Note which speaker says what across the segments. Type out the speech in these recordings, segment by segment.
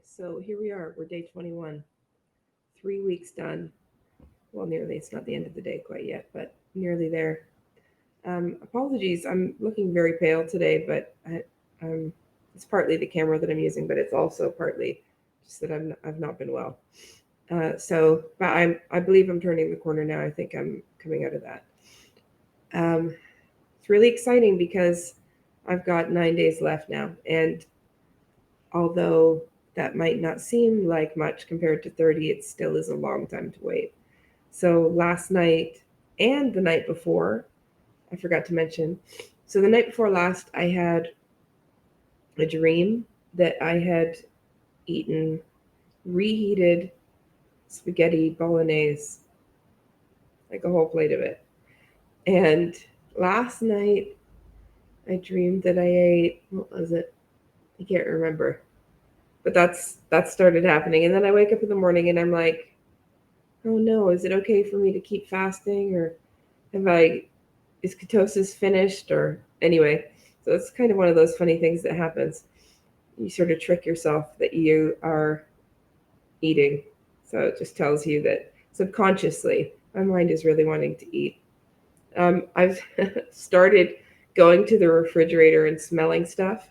Speaker 1: So here we are. We're day 21, 3 weeks done. Well, nearly. It's not the end of the day quite yet, but nearly there. Apologies. I'm looking very pale today, but it's partly the camera that I'm using, but it's also partly just that I've not been well. But I believe I'm turning the corner now. I think I'm coming out of that. It's really exciting because I've got 9 days left now, and although that might not seem like much compared to 30, it still is a long time to wait. So last night and the night before, I forgot to mention. So the night before last, I had a dream that I had eaten reheated spaghetti bolognese, like a whole plate of it. And last night, I dreamed that I ate, what was it? I can't remember. But that started happening. And then I wake up in the morning and I'm like, oh no, is it okay for me to keep fasting, or is ketosis finished, or anyway. So it's kind of one of those funny things that happens. You sort of trick yourself that you are eating. So it just tells you that subconsciously my mind is really wanting to eat. I've started going to the refrigerator and smelling stuff,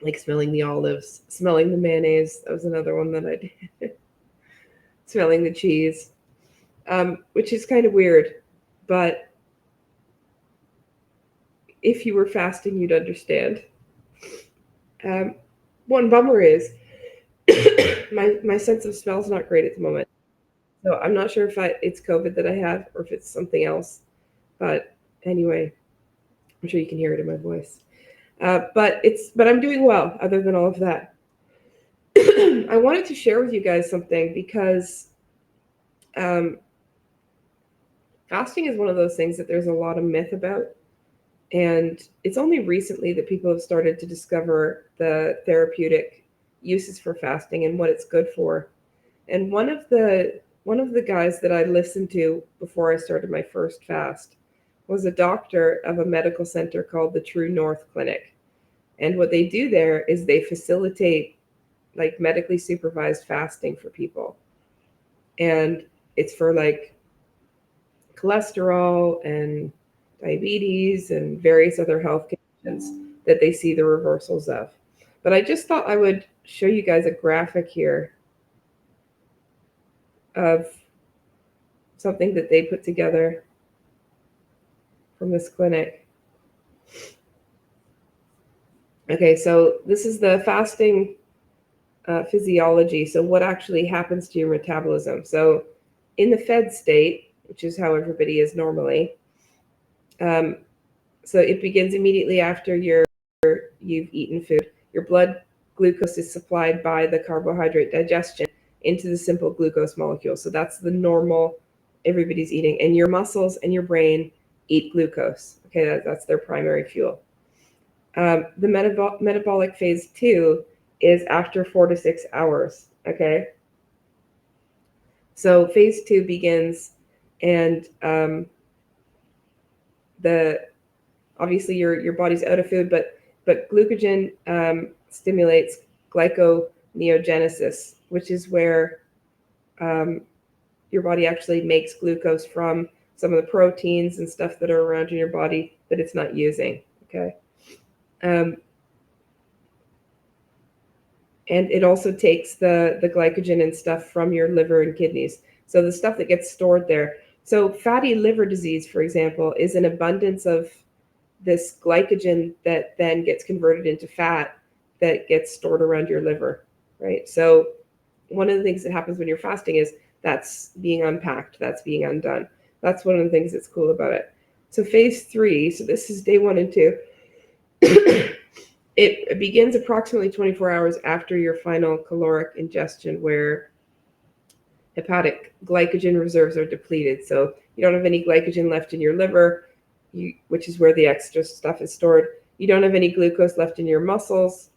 Speaker 1: like smelling the olives, smelling the mayonnaise. That was another one that I did. Smelling the cheese, which is kind of weird, but if you were fasting, you'd understand. One bummer is my sense of smell is not great at the moment, so I'm not sure if it's COVID that I have or if it's something else. But anyway, I'm sure you can hear it in my voice. But I'm doing well. Other than all of that, I wanted to share with you guys something because um, fasting is one of those things that there's a lot of myth about. And it's only recently that people have started to discover the therapeutic uses for fasting and what it's good for. And one of the guys that I listened to before I started my first fast was a doctor of a medical center called the True North Clinic. And what they do there is they facilitate like medically supervised fasting for people. And it's for like cholesterol and diabetes and various other health conditions that they see the reversals of. But I just thought I would show you guys a graphic here of something that they put together from this clinic. Okay, so this is the fasting physiology. So what actually happens to your metabolism? So in the fed state, which is how everybody is normally, so it begins immediately after you've eaten food. Your blood glucose is supplied by the carbohydrate digestion into the simple glucose molecule. So that's the normal everybody's eating. And your muscles and your brain eat glucose. Okay, that's their primary fuel. The metabolic phase 2 is after 4 to 6 hours. Okay, so phase 2 begins, and obviously your body's out of food, but glucogen stimulates glyconeogenesis, which is where your body actually makes glucose from some of the proteins and stuff that are around in your body that it's not using. Okay. And it also takes the glycogen and stuff from your liver and kidneys. So the stuff that gets stored there. So fatty liver disease, for example, is an abundance of this glycogen that then gets converted into fat that gets stored around your liver, right? So one of the things that happens when you're fasting is that's being unpacked, that's being undone. That's one of the things that's cool about it. So phase 3, so this is day 1 and 2. It begins approximately 24 hours after your final caloric ingestion, where hepatic glycogen reserves are depleted. So you don't have any glycogen left in your liver, which is where the extra stuff is stored. You don't have any glucose left in your muscles.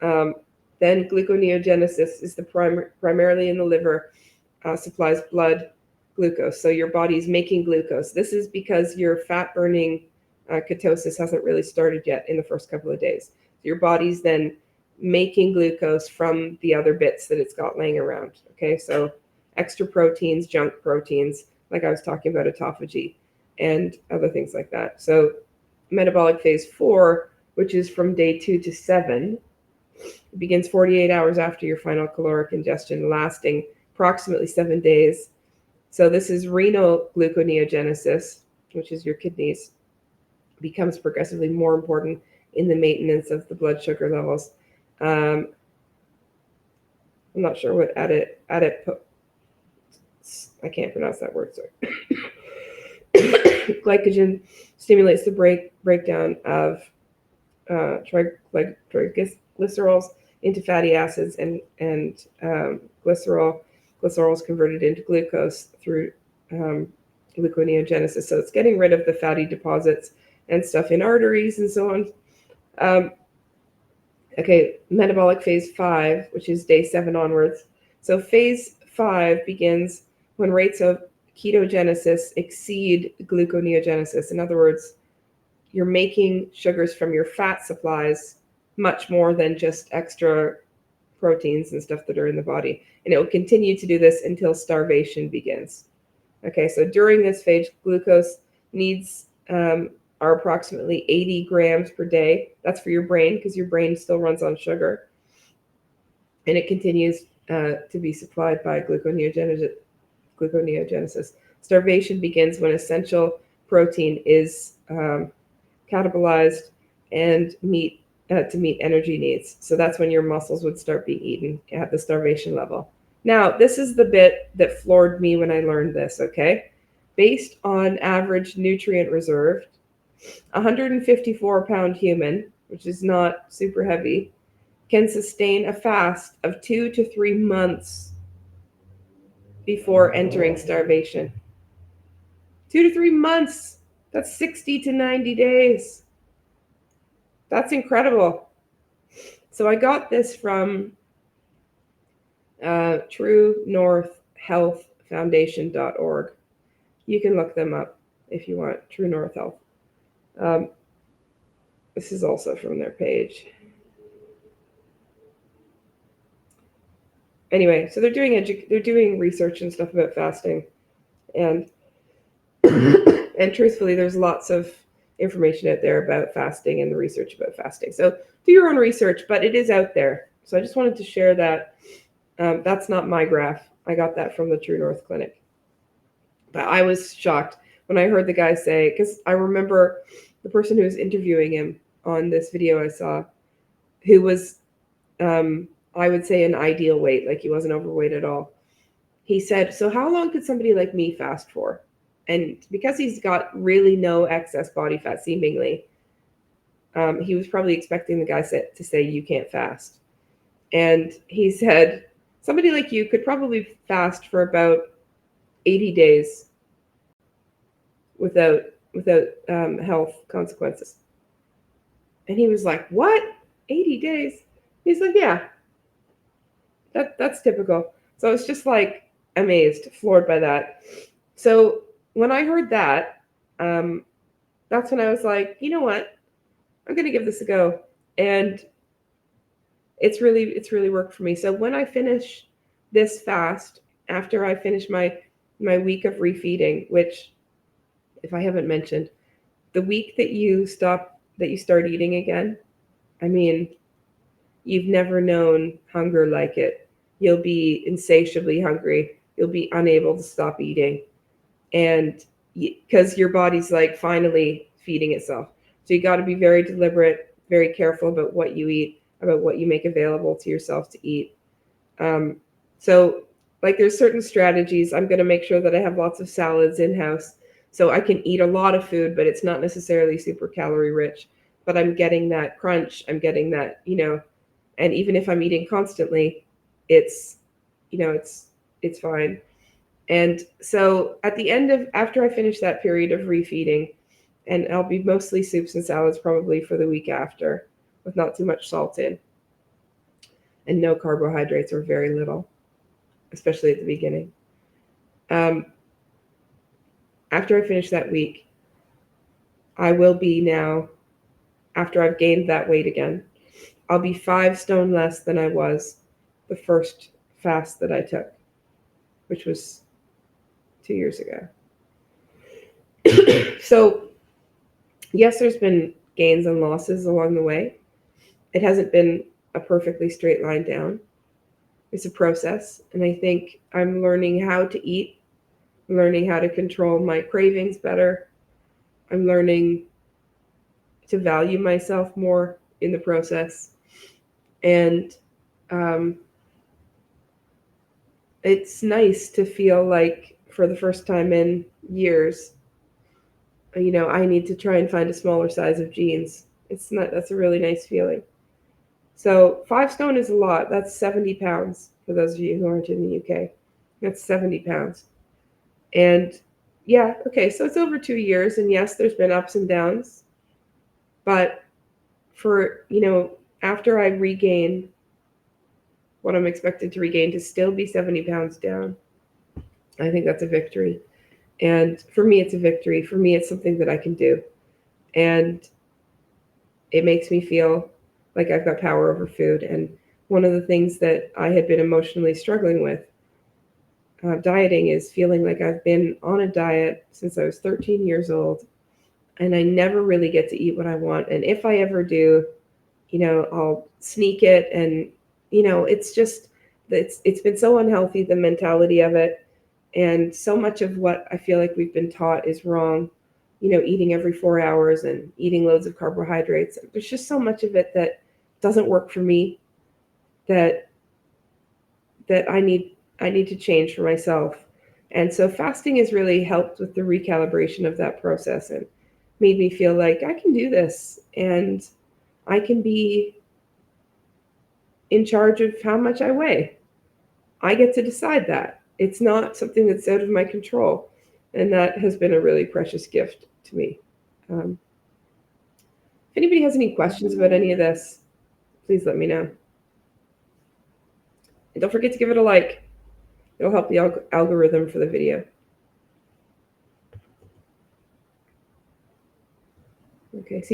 Speaker 1: Then gluconeogenesis is primarily in the liver, supplies blood glucose. So your body's making glucose. This is because your fat burning ketosis hasn't really started yet in the first couple of days. Your body's then making glucose from the other bits that it's got laying around. Okay, so extra proteins, junk proteins, like I was talking about autophagy and other things like that. So metabolic phase 4, which is from day 2 to 7, begins 48 hours after your final caloric ingestion, lasting approximately 7 days. So this is renal gluconeogenesis, which is your kidneys, becomes progressively more important in the maintenance of the blood sugar levels. I'm not sure what I can't pronounce that word, sorry. Glycogen stimulates the breakdown of triglycerols into fatty acids, and glycerol is converted into glucose through gluconeogenesis. So it's getting rid of the fatty deposits and stuff in arteries and so on. Okay, metabolic phase 5, which is day 7 onwards. So phase 5 begins when rates of ketogenesis exceed gluconeogenesis. In other words, you're making sugars from your fat supplies much more than just extra proteins and stuff that are in the body. And it will continue to do this until starvation begins. Okay, so during this phase, glucose needs are approximately 80 grams per day. That's for your brain, because your brain still runs on sugar. And it continues to be supplied by gluconeogenesis. Starvation begins when essential protein is catabolized and to meet energy needs. So that's when your muscles would start being eaten at the starvation level. Now, this is the bit that floored me when I learned this, okay? Based on average nutrient reserve, a 154-pound human, which is not super heavy, can sustain a fast of 2 to 3 months before entering starvation. 2 to 3 months. That's 60 to 90 days. That's incredible. So I got this from TrueNorthHealthFoundation.org. You can look them up if you want, True North Health. This is also from their page. Anyway, so they're doing research and stuff about fasting, and and truthfully, there's lots of information out there about fasting and the research about fasting. So do your own research, but it is out there. So I just wanted to share that. That's not my graph. I got that from the True North Clinic. But I was shocked when I heard the guy say, because I remember the person who was interviewing him on this video I saw, who was, I would say, an ideal weight, like he wasn't overweight at all. He said, so how long could somebody like me fast for? And because he's got really no excess body fat, seemingly, he was probably expecting the guy to say, you can't fast. And he said, somebody like you could probably fast for about 80 days without health consequences. And he was like, what? 80 days? He's like, yeah, that's typical. So I was just like amazed, floored by that. So when I heard that, that's when I was like, you know what? I'm going to give this a go. And it's really worked for me. So when I finish this fast, after I finish my week of refeeding, which, if I haven't mentioned, the week that you start eating again, I mean, you've never known hunger like it. You'll be insatiably hungry. You'll be unable to stop eating. And because your body's like finally feeding itself. So you got to be very deliberate, very careful about what you eat, about what you make available to yourself to eat. So like there's certain strategies. I'm going to make sure that I have lots of salads in-house so I can eat a lot of food, but it's not necessarily super calorie rich. But I'm getting that crunch. I'm getting that, and even if I'm eating constantly, it's fine. And so at the end after I finish that period of refeeding, and I'll be mostly soups and salads probably for the week after, with not too much salt in, and no carbohydrates or very little, especially at the beginning. After I finish that week, I will be now, after I've gained that weight again, I'll be 5 stone less than I was the first fast that I took, which was 2 years ago. So, yes, there's been gains and losses along the way. It hasn't been a perfectly straight line down. It's a process. And I think I'm learning how to eat, learning how to control my cravings better. I'm learning to value myself more in the process. And it's nice to feel like for the first time in years, I need to try and find a smaller size of jeans. That's a really nice feeling. So 5 stone is a lot. That's 70 pounds for those of you who aren't in the UK. That's 70 pounds. And yeah, okay, so it's over 2 years. And yes, there's been ups and downs. But for, after I regain what I'm expected to regain, to still be 70 pounds down, I think that's a victory. And for me, it's a victory. For me, it's something that I can do. And it makes me feel like I've got power over food. And one of the things that I had been emotionally struggling with dieting is feeling like I've been on a diet since I was 13 years old, and I never really get to eat what I want. And if I ever do, I'll sneak it. And, it's been so unhealthy, the mentality of it. And so much of what I feel like we've been taught is wrong, eating every 4 hours and eating loads of carbohydrates. There's just so much of it that doesn't work for me that I need to change for myself. And so fasting has really helped with the recalibration of that process and made me feel like I can do this and I can be in charge of how much I weigh. I get to decide that. It's not something that's out of my control. And that has been a really precious gift to me. If anybody has any questions about any of this, please let me know. And don't forget to give it a like. It'll help the algorithm for the video. Okay, see